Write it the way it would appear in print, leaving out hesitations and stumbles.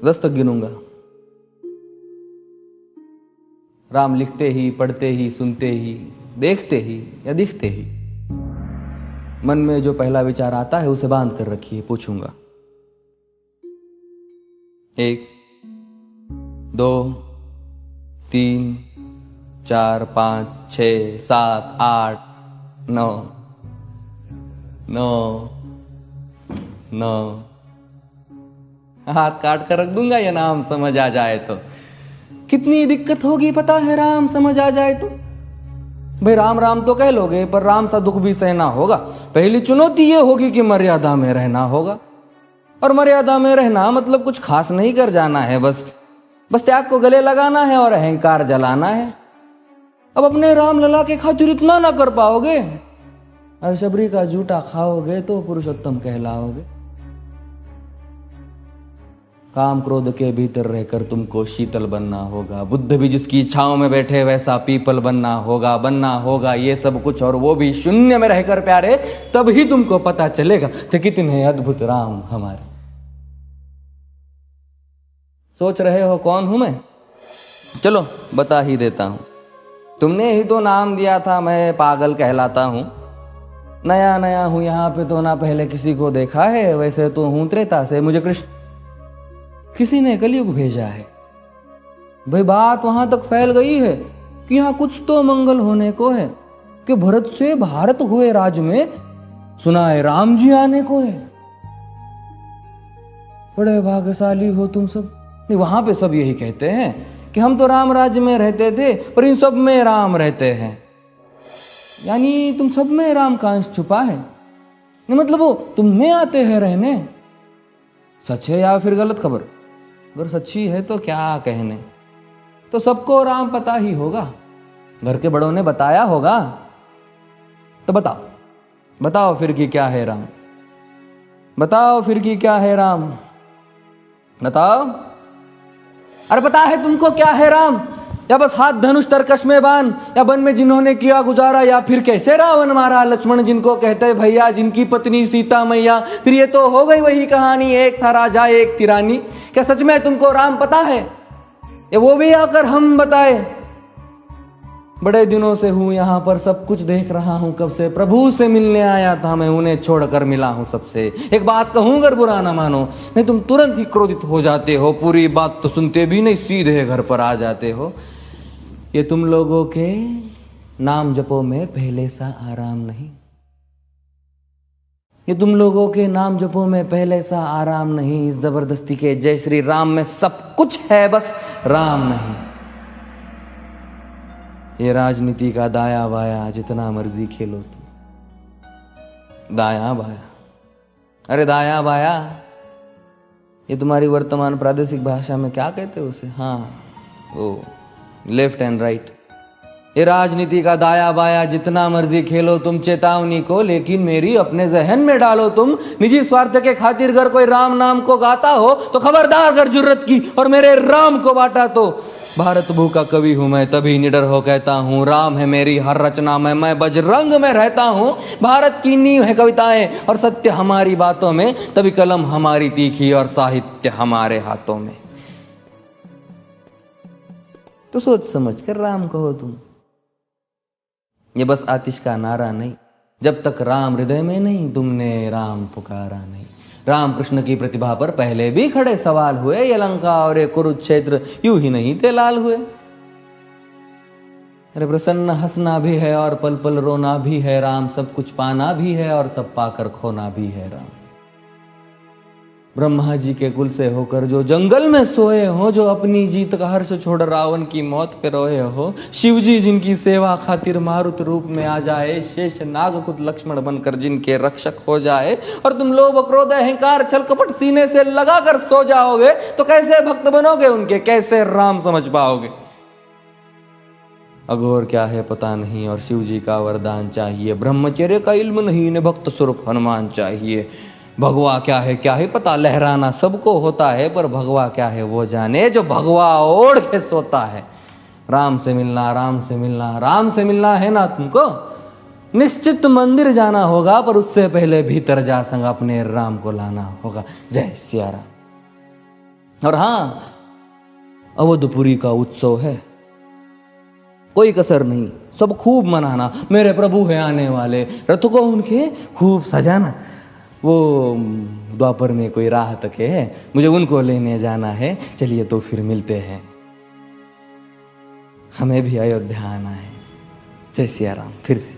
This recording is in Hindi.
10 तक गिनूंगा। राम लिखते ही, पढ़ते ही, सुनते ही, देखते ही या दिखते ही मन में जो पहला विचार आता है उसे बांध कर रखिए। पूछूंगा 1 2 3 4 5 6 7 8 9 9 9 हाथ काट कर रख दूंगा ये नाम समझ आ जाए तो। कितनी दिक्कत होगी पता है राम समझ आ जाए तो। भाई राम राम तो कह लोगे पर राम सा दुख भी सहना होगा। पहली चुनौती ये होगी कि मर्यादा में रहना होगा। और मर्यादा में रहना मतलब कुछ खास नहीं कर जाना है, बस त्याग को गले लगाना है और अहंकार जलाना है। अब अपने राम लला के खातिर इतना ना कर पाओगे और शबरी का जूठा खाओगे तो पुरुषोत्तम कहलाओगे। काम क्रोध के भीतर रहकर तुमको शीतल बनना होगा। बुद्ध भी जिसकी इच्छाओं में बैठे वैसा पीपल बनना होगा ये सब कुछ, और वो भी शून्य में रहकर प्यारे। तब ही तुमको पता चलेगा कि कितने अद्भुत राम हमारे। सोच रहे हो कौन हूं मैं? चलो बता ही देता हूं। तुमने ही तो नाम दिया था मैं पागल कहलाता हूं। नया नया हूं यहां पे तो ना पहले किसी को देखा है। वैसे तो हूं त्रेता से, मुझे कृष्ण किसी ने कलयुग भेजा है। भाई बात वहां तक फैल गई है कि यहां कुछ तो मंगल होने को है कि भरत से भारत हुए राज में सुना है राम जी आने को है। बड़े भाग्यशाली हो तुम सब। नहीं, वहां पे सब यही कहते हैं कि हम तो राम राज्य में रहते थे पर इन सब में राम रहते हैं। यानी तुम सब में राम का अंश छुपा है। मतलब वो तुम में आते हैं रहने। सच है या फिर गलत खबर? अगर सच्ची है तो क्या कहने। तो सबको राम पता ही होगा, घर के बड़ों ने बताया होगा। तो बताओ फिर कि क्या है राम। बताओ फिर कि क्या है राम। बताओ। अरे पता है तुमको क्या है राम? या बस हाथ धनुष तरकश में बांध, या वन में जिन्होंने किया गुजारा, या फिर कैसे रावण मारा लक्ष्मण जिनको कहते भैया, जिनकी पत्नी सीता मैया। फिर ये तो हो गई वही कहानी, एक था राजा एक थी रानी। क्या सच में तुमको राम पता है? या वो भी आकर हम बताए? बड़े दिनों से हूं यहां पर, सब कुछ देख रहा हूं कब से। प्रभु से मिलने आया था मैं, उन्हें छोड़कर मिला हूं सबसे। एक बात कहूं अगर बुरा ना मानो, नहीं तुम तुरंत ही क्रोधित हो जाते हो। पूरी बात तो सुनते भी नहीं, सीधे घर पर आ जाते हो। ये तुम लोगों के नाम जपो में पहले सा आराम नहीं। ये तुम लोगों के नाम जपो में पहले सा आराम नहीं। इस जबरदस्ती के जय श्री राम में सब कुछ है, बस राम नहीं। ये राजनीति का दाया बाया जितना मर्जी खेलो तुम। दाया बाया, अरे दाया बाया ये तुम्हारी वर्तमान प्रादेशिक भाषा में क्या कहते हो उसे? हाँ वो लेफ्ट एंड राइट। ये राजनीति का दाया बाया जितना मर्जी खेलो तुम चेतावनी को, लेकिन मेरी अपने जहन में डालो तुम। निजी स्वार्थ के खातिर अगर कोई राम नाम को गाता हो तो खबरदार अगर जुर्रत की और मेरे राम को बांटा तो। भारत भू का कवि हूं मैं, तभी निडर हो कहता हूं राम है मेरी हर रचना में। मैं बजरंग में रहता हूं, भारत की नींव है कविताएं और सत्य हमारी बातों में। तभी कलम हमारी तीखी और साहित्य हमारे हाथों में। तो सोच समझ कर राम कहो तुम। ये बस आतिश का नारा नहीं, जब तक राम हृदय में नहीं तुमने राम पुकारा नहीं। राम कृष्ण की प्रतिभा पर पहले भी खड़े सवाल हुए। ये लंका और ये कुरुक्षेत्र यूं ही नहीं थे लाल हुए। अरे प्रसन्न हंसना भी है और पल पल रोना भी है राम। सब कुछ पाना भी है और सब पाकर खोना भी है राम। ब्रह्मा जी के कुल से होकर जो जंगल में सोए हो, जो अपनी जीत का हर्ष छोड़ रावण की मौत पे रोए हो। शिव जी जिनकी सेवा खातिर मारुत रूप में आ जाए। शेष नाग खुद लक्ष्मण बनकर जिनके रक्षक हो जाए। और तुम लोभ क्रोध अहंकार छल कपट सीने से लगाकर सो जाओगे तो कैसे भक्त बनोगे उनके, कैसे राम समझ पाओगे? अघोर क्या है पता नहीं और शिव जी का वरदान चाहिए। ब्रह्मचर्य का इल्म नहीं, इन्हें भक्त स्वरूप हनुमान चाहिए। भगवा क्या है पता, लहराना सबको होता है पर भगवा क्या है वो जाने जो भगवा ओढ़ के सोता है। राम से मिलना, राम से मिलना, राम से मिलना है ना तुमको? निश्चित मंदिर जाना होगा पर उससे पहले भीतर जा संग अपने राम को लाना होगा। जय सिया राम। और हाँ, अवधपुरी का उत्सव है, कोई कसर नहीं, सब खूब मनाना। मेरे प्रभु है आने वाले, रथ को उनके खूब सजाना। वो द्वापर में कोई राह तक है, मुझे उनको लेने जाना है। चलिए तो फिर मिलते हैं, हमें भी अयोध्या आना है। जय सिया राम। फिर से